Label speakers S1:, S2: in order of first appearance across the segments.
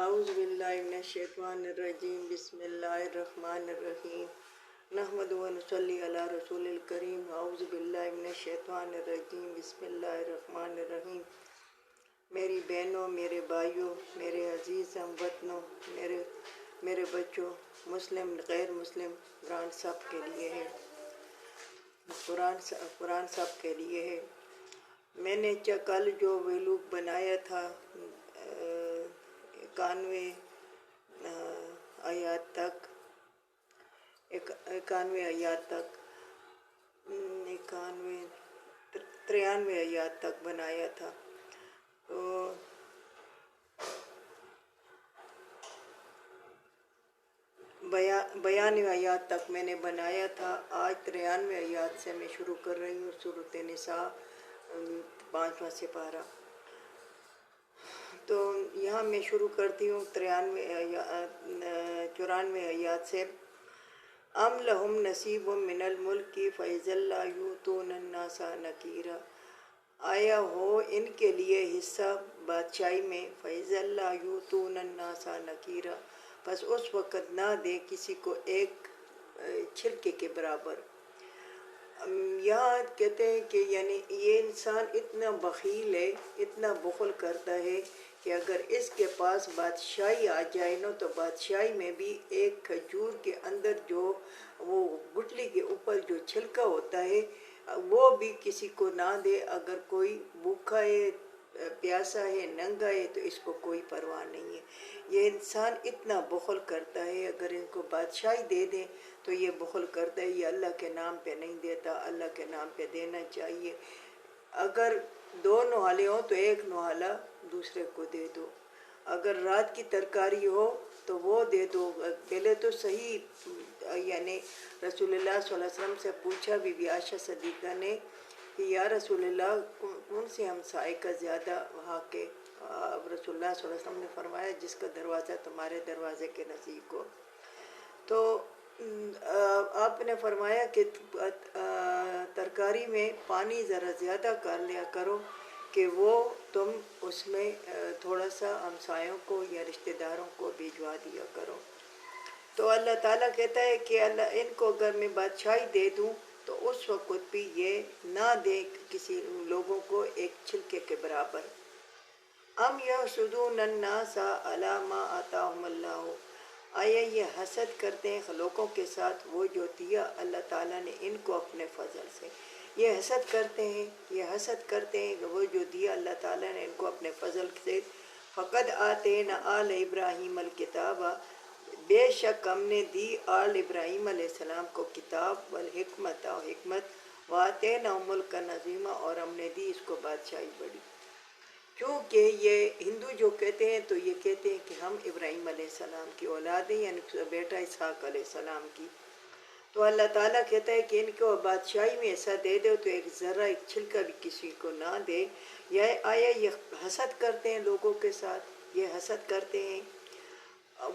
S1: اعوذ باللہ من الشیطان الرجیم بسم اللہ الرحمن الرحیم نحمد و نصلی علی رسول الکریم اعوذ باللہ من الشیطان الرجیم بسم اللہ الرحمن الرحیم۔ میری بہنوں، میرے بھائیوں، میرے عزیز ہم وطنوں، میرے بچوں، مسلم غیر مسلم، قرآن سب کے لیے ہے، قرآن سب کے لیے ہے۔ میں نے کل جو ویلوگ بنایا تھا 91 آیات تک 93 آیات تک بنایا تھا، تو 92 آیات تک میں نے بنایا تھا۔ آج 93 آیات سے میں شروع کر رہی ہوں، سورۃ نساء 5واں سپارہ۔ تو یہاں میں شروع کرتی ہوں 94 آیات سے۔ ام لہم نصیب من الملک فاذا لا یؤتون الناس نکیرا، آیا ہو ان کے لیے حصہ بادشاہی میں، فاذا لا یؤتون الناس نکیرا، بس اس وقت نہ دے کسی کو ایک چھلکے کے برابر۔ یہاں کہتے ہیں کہ یعنی یہ انسان اتنا بخیل ہے، اتنا بخل کرتا ہے کہ اگر اس کے پاس بادشاہی آ جائے نا تو بادشاہی میں بھی ایک کھجور کے اندر جو وہ گٹلی کے اوپر جو چھلکا ہوتا ہے وہ بھی کسی کو نہ دے۔ اگر کوئی بھوکا ہے، پیاسا ہے، ننگا ہے تو اس کو کوئی پرواہ نہیں ہے۔ یہ انسان اتنا بخل کرتا ہے، اگر ان کو بادشاہی دے دیں تو یہ بخل کرتا ہے، یہ اللہ کے نام پہ نہیں دیتا، اللہ کے نام پہ دینا چاہیے۔ اگر 2 نوالے ہوں تو 1 نوالا دوسرے کو دے دو، اگر رات کی ترکاری ہو تو وہ دے دو۔ پہلے تو صحیح یعنی رسول اللہ صلی اللہ علیہ وسلم سے پوچھا بی بی عائشہ صدیقہ نے کہ یا رسول اللہ کون سے ہمسائے کا زیادہ حق ہے؟ رسول اللہ صلی اللہ علیہ وسلم نے فرمایا جس کا دروازہ تمہارے دروازے کے نزدیک ہو۔ تو آپ نے فرمایا کہ ترکاری میں پانی ذرا زیادہ کر لیا کرو کہ وہ تم اس میں تھوڑا سا ہمسایوں کو یا رشتہ داروں کو بھیجوا دیا کرو۔ تو اللہ تعالیٰ کہتا ہے کہ اللہ ان کو اگر میں بادشاہی دے دوں تو اس وقت بھی یہ نہ دے کسی لوگوں کو ایک چھلکے کے برابر۔ ام یحسدون الناس علی ما آتاہم اللہ، آیا یہ حسد کرتے ہیں لوگوں کے ساتھ وہ جو دیا اللہ تعالیٰ نے ان کو اپنے فضل سے۔ یہ حسد کرتے ہیں کہ وہ جو دیا اللہ تعالیٰ نے ان کو اپنے فضل سے۔ فقد آتینا آل ابراہیم الکتاب، بے شک ہم نے دی آل ابراہیم علیہ السلام کو کتاب، والحکمت اور حکمت، وآتیناہم ملکا عظیما، اور ہم نے دی اس کو بادشاہی بڑی۔ کیونکہ یہ ہندو جو کہتے ہیں تو یہ کہتے ہیں کہ ہم ابراہیم علیہ السلام کی اولاد ہیں، یعنی بیٹا اسحاق علیہ السلام کی۔ تو اللہ تعالیٰ کہتا ہے کہ ان کو بادشاہی میں ایسا دے دو تو ایک ذرہ ایک چھلکا بھی کسی کو نہ دے۔ آیا یہ حسد کرتے ہیں لوگوں کے ساتھ، یہ حسد کرتے ہیں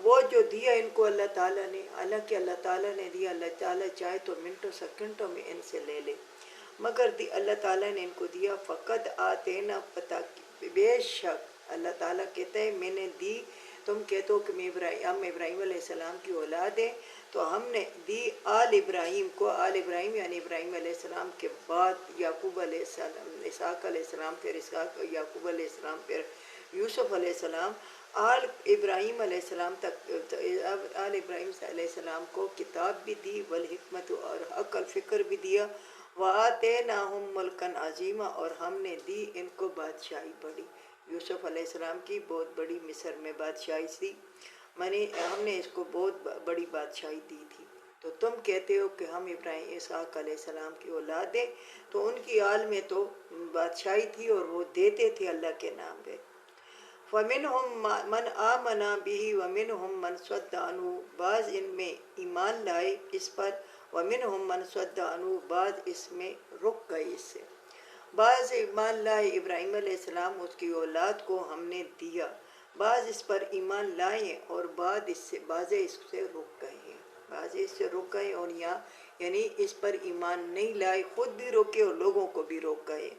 S1: وہ جو دیا ان کو اللہ تعالیٰ نے، حالانکہ اللہ تعالیٰ نے دیا، اللہ تعالیٰ چاہے تو منٹوں سیکنڈوں میں ان سے لے لے، مگر اللہ تعالیٰ نے ان کو دیا۔ فقد آتینا، پتہ بے شک اللہ تعالیٰ کہتا ہے میں نے دی۔ تم کہتے ہو کہ ہم ابراہیم علیہ السلام کی اولاد ہیں، تو ہم نے دی آل ابراہیم کو، آل ابراہیم یعنی ابراہیم علیہ السلام کے بعد یعقوب علیہ السلام، اسحاق علیہ السلام، پھر اسحاق، یعقوب علیہ السلام، پھر یوسف علیہ السلام، آل ابراہیم علیہ السلام تک، آل ابراہیم علیہ السلام کو کتاب بھی دی، والحکمت اور عقل فکر بھی دیا، وآتیناہم ملکا عظیما، اور ہم نے دی ان کو بادشاہی بڑی۔ یوسف علیہ السلام کی بہت بڑی مصر میں بادشاہی تھی، ہم نے اس کو بہت بڑی بادشاہی دی تھی۔ تو تم کہتے ہو کہ ہم ابراہیم اسحاق علیہ السلام کی اولاد ہیں، تو ان کی آل میں تو بادشاہی تھی اور وہ دیتے تھے اللہ کے نام پہ۔ فَمِنْهُمْ مَنْ آمَنَ بِهِ وَمِنْهُمْ مَنْ صَدَّ عَنْهُ، بعض ان میں ایمان لائے اس پر، وَمِنْهُمْ مَنْ صَدَّ عَنْهُ، بعض اس میں رک گئے اس سے۔ بعض ایمان لائے ابراہیم علیہ السلام اس کی اولاد کو ہم نے دیا، بعض اس پر ایمان لائے اور بعض اس سے رک گئے ہیں، بعض اس سے رک گئے، اور یہاں یعنی اس پر ایمان نہیں لائے، خود بھی روکے اور لوگوں کو بھی روک گئے۔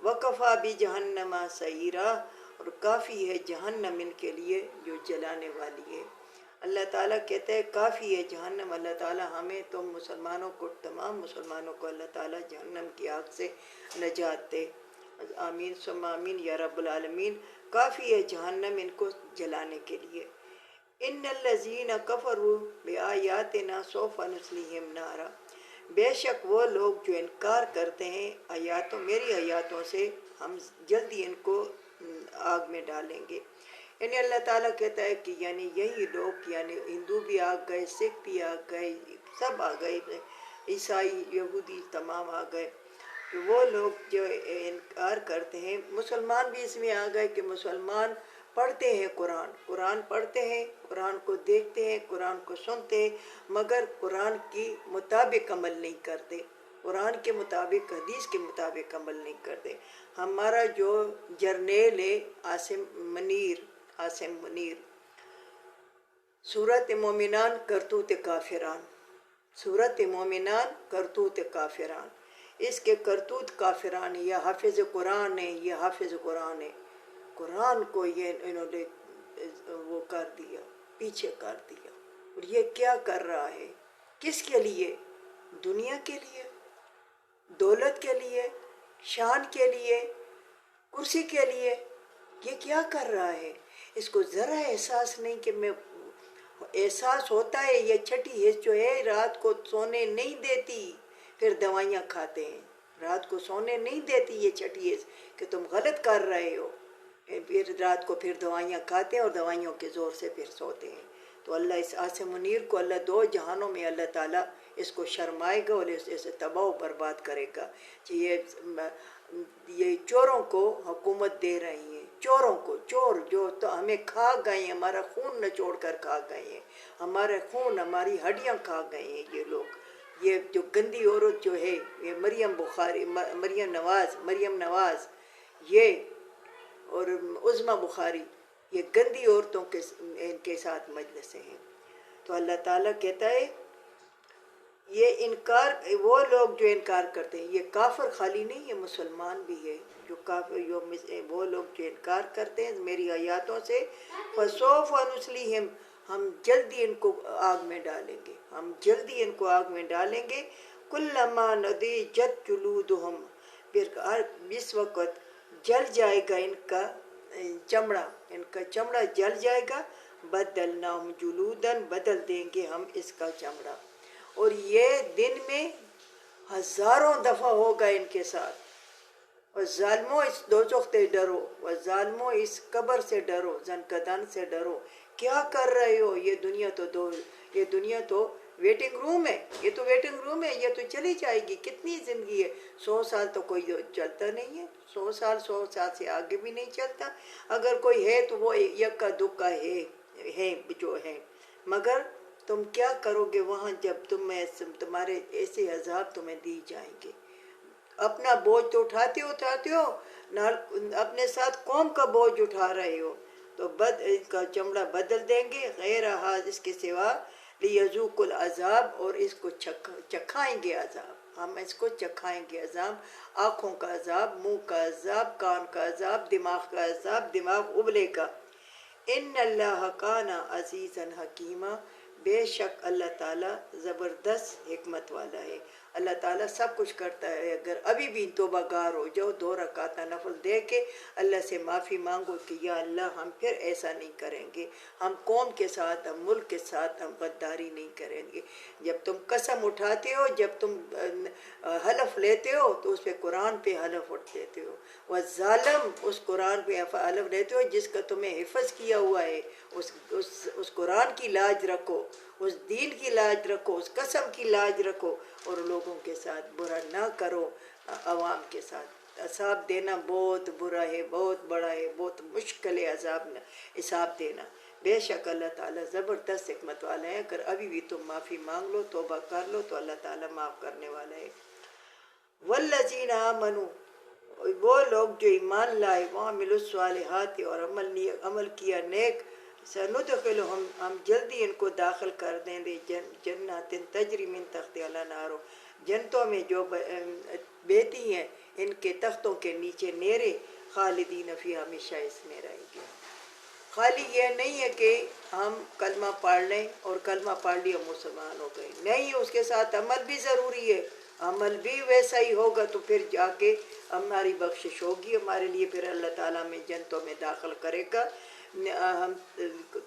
S1: وَكَفَى بِجَهَنَّمَ سَعِيرًا، اور کافی ہے جہنم ان کے لیے جو جلانے والی ہے۔ اللہ تعالیٰ کہتا ہے کافی ہے جہنم۔ اللہ تعالیٰ ہمیں تو مسلمانوں کو، تمام مسلمانوں کو اللہ تعالیٰ جہنم کی آگ سے نجات دے۔ آمین ثم آمین یا رب العالمین۔ کافی ہے جہنم ان کو جلانے کے لیے۔ ان الذین کفروا بآیاتنا سوف نصلیہم نارا، بے شک وہ لوگ جو انکار کرتے ہیں آیاتوں، میری آیاتوں سے، ہم جلدی ان کو آگ میں ڈالیں گے۔ یعنی اللہ تعالیٰ کہتا ہے کہ یعنی یہی لوگ، یعنی ہندو بھی آ گئے، سکھ بھی آ گئے، سب آ گئے، عیسائی یہودی تمام آ گئے، وہ لوگ جو انکار کرتے ہیں۔ مسلمان بھی اس میں آ گئے کہ مسلمان پڑھتے ہیں قرآن پڑھتے ہیں، قرآن کو دیکھتے ہیں، قرآن کو سنتے ہیں، مگر قرآن کی مطابق عمل نہیں کرتے، قرآن کے مطابق، حدیث کے مطابق عمل نہیں کرتے۔ ہمارا جو جرنیل ہے عاصم منیر، سورۃ مومنان کرتوت کافران، سورۃ مومنان کرتوت کافران، اس کے کرتوت کافران، یہ حافظ قرآن ہے، یہ حافظ قرآن ہے، قرآن کو یہ انہوں نے وہ کر دیا، پیچھے کر دیا۔ اور یہ کیا کر رہا ہے؟ کس کے لیے؟ دنیا کے لیے، دولت کے لیے، شان کے لیے، کرسی کے لیے۔ یہ کیا کر رہا ہے؟ اس کو ذرا احساس نہیں کہ میں، احساس ہوتا ہے یہ چھٹی حص جو ہے رات کو سونے نہیں دیتی، پھر دوائیاں کھاتے ہیں، رات کو سونے نہیں دیتی یہ چھٹی حص کہ تم غلط کر رہے ہو، پھر رات کو پھر دوائیاں کھاتے ہیں اور دوائیوں کے زور سے پھر سوتے ہیں۔ تو اللہ اس عاصم منیر کو اللہ دو جہانوں میں اللہ تعالیٰ اس کو شرمائے گا اور اسے تباہ و برباد کرے گا کہ یہ چوروں کو حکومت دے رہی ہیں، چوروں کو، چور جو تو ہمیں کھا گئے ہیں، ہمارا خون نچوڑ کر کھا گئے ہیں، ہمارے خون، ہماری ہڈیاں کھا گئے ہیں یہ لوگ۔ یہ جو گندی عورت جو ہے، یہ مریم نواز یہ اور عظمیٰ بخاری، یہ گندی عورتوں کے ان کے ساتھ مجلسیں ہیں۔ تو اللہ تعالیٰ کہتا ہے یہ انکار، وہ لوگ جو انکار کرتے ہیں، یہ کافر خالی نہیں، یہ مسلمان بھی ہے جو کافر، وہ لوگ جو انکار کرتے ہیں میری آیاتوں سے، فسوف نصلیہم، ہم جلدی ان کو آگ میں ڈالیں گے، ہم جلدی ان کو آگ میں ڈالیں گے۔ کلما نضجت جلودہم، پھر اس وقت جل جائے گا ان کا چمڑا جل جائے گا، بدلناہم جلودن، بدل دیں گے ہم اس کا چمڑا۔ اور یہ دن میں ہزاروں دفعہ ہوگا ان کے ساتھ۔ اور ظالموں اس دوزخ سے ڈرو، اور ظالموں اس قبر سے ڈرو، زنکدن سے ڈرو۔ کیا کر رہے ہو؟ یہ دنیا تو ویٹنگ روم ہے، یہ تو ویٹنگ روم ہے، یہ تو چلی جائے گی۔ کتنی زندگی ہے؟ 100 سال تو کوئی چلتا نہیں ہے، 100 سال سے آگے بھی نہیں چلتا، اگر کوئی ہے تو وہ یکا دکا ہے جو ہے۔ مگر تم کیا کرو گے وہاں جب تمہارے ایسے عذاب تمہیں دی جائیں گے؟ اپنا بوجھ تو اٹھاتے ہو، اپنے ساتھ قوم کا بوجھ اٹھا رہے ہو، تو ان کا چمڑا بدل دیں گے، غیر اس کے سوا، لیذوق العذاب، اور اس کو چکھائیں گے عذاب، ہم اس کو چکھائیں گے عذاب، آنکھوں کا عذاب، منہ کا عذاب، کان کا عذاب، دماغ کا عذاب، دماغ ابلے کا۔ ان اللہ کان عزیزا حکیما، بے شک اللہ تعالیٰ زبردست حکمت والا ہے۔ اللہ تعالیٰ سب کچھ کرتا ہے۔ اگر ابھی بھی توبہ گار ہو جاؤ، 2 رکعت نفل دے کے اللہ سے معافی مانگو کہ یا اللہ ہم پھر ایسا نہیں کریں گے، ہم قوم کے ساتھ، ہم ملک کے ساتھ ہم غداری نہیں کریں گے۔ جب تم قسم اٹھاتے ہو، جب تم حلف لیتے ہو تو اس پہ قرآن پہ حلف اٹھ لیتے ہو، والظالم، اس قرآن پہ حلف لیتے ہو جس کا تمہیں حفظ کیا ہوا ہے، اس قرآن کی لاج رکھو، اس دین کی لاج رکھو، اس قسم کی لاج رکھو، اور لوگوں کے ساتھ برا نہ کرو، عوام کے ساتھ۔ عذاب دینا بہت برا ہے، بہت بڑا ہے، بہت مشکل ہے حساب دینا۔ بے شک اللہ تعالیٰ زبردست حکمت والا ہے۔ اگر ابھی بھی تم معافی مانگ لو، توبہ کر لو، تو اللہ تعالیٰ معاف کرنے والا ہے۔ والذین آمنوا، وہ لوگ جو ایمان لائے، وعملوا الصالحات، اور عمل کیا نیک، سندخلہم، ہم جلدی ان کو داخل کر دیں گے، جنات تجری من تحتہا الانہار، جنتوں میں جو بہتی ہیں ان کے تختوں کے نیچے نہریں، خالدین فیہا، ہمیشہ اس میں رہیں گے۔ خالی یہ نہیں ہے کہ ہم کلمہ پڑھ لیں اور کلمہ پڑھ لیا مسلمان ہو گئے، نہیں، اس کے ساتھ عمل بھی ضروری ہے، عمل بھی ویسا ہی ہوگا تو پھر جا کے ہماری بخشش ہوگی ہمارے لیے، پھر اللہ تعالیٰ میں جنتوں میں داخل کرے گا۔ ہم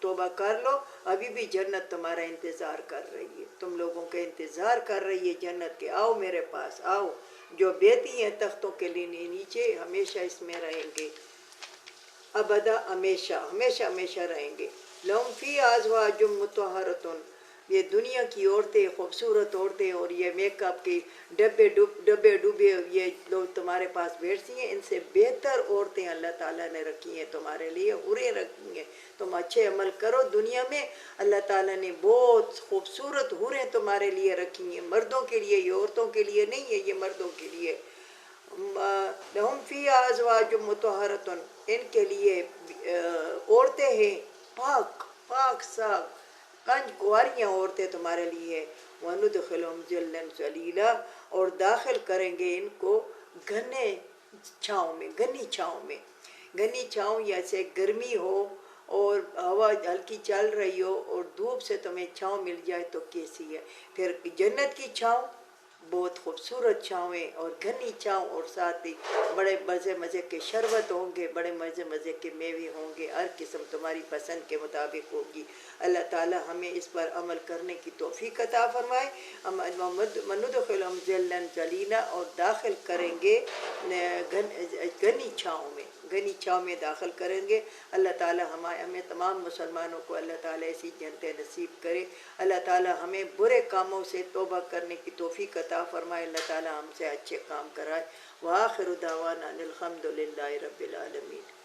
S1: توبہ کر لو، ابھی بھی جنت تمہارا انتظار کر رہی ہے، تم لوگوں کا انتظار کر رہی ہے جنت کے، آؤ میرے پاس آؤ، جو بیٹھی ہیں تختوں کے لیے نیچے، ہمیشہ اس میں رہیں گے، ابدا، ہمیشہ ہمیشہ ہمیشہ رہیں گے۔ لہم فی ازواج مطہرۃ، یہ دنیا کی عورتیں، خوبصورت عورتیں اور یہ میک اپ کی ڈبے ڈبے یہ لوگ تمہارے پاس بیٹھتی ہیں، ان سے بہتر عورتیں اللہ تعالیٰ نے رکھی ہیں تمہارے لیے، حوریں رکھی ہیں، تم اچھے عمل کرو دنیا میں، اللہ تعالیٰ نے بہت خوبصورت حوریں تمہارے لیے رکھی ہیں، مردوں کے لیے، یہ عورتوں کے لیے نہیں ہے، یہ مردوں کے لیے۔ لہم فی ازواج مطہرۃ، ان کے لیے عورتیں ہیں پاک پاک صاف، کنج کنواریاں عورتیں تمہارے لیے، وندخلہم ظلا ظلیلا، اور داخل کریں گے ان کو گھنے چھاؤں میں، گھنی چھاؤں میں، گھنی چھاؤں جیسے گرمی ہو اور ہوا ہلکی چل رہی ہو اور دھوپ سے تمہیں چھاؤں مل جائے تو کیسی ہے، پھر جنت کی چھاؤں بہت خوبصورت چھاؤیں اور گھنی چھاؤں، اور ساتھ ہی بڑے مزے مزے کے شربت ہوں گے، بڑے مزے مزے کے میوے ہوں گے، ہر قسم تمہاری پسند کے مطابق ہوگی۔ اللہ تعالیٰ ہمیں اس پر عمل کرنے کی توفیق عطا فرمائے۔ وندخلہم ظلا ظلیلا، اور داخل کریں گے گھنی چھاؤں میں، گھنی چھاؤں میں داخل کریں گے۔ اللہ تعالیٰ ہمیں تمام مسلمانوں کو اللہ تعالیٰ ایسی جنتیں نصیب کرے۔ اللہ تعالیٰ ہمیں برے کاموں سے توبہ کرنے کی توفیق عطا فرمائے، اللہ تعالیٰ ہم سے اچھے کام کرائے۔ وآخر دعوانا ان الحمد للہ رب العالمین۔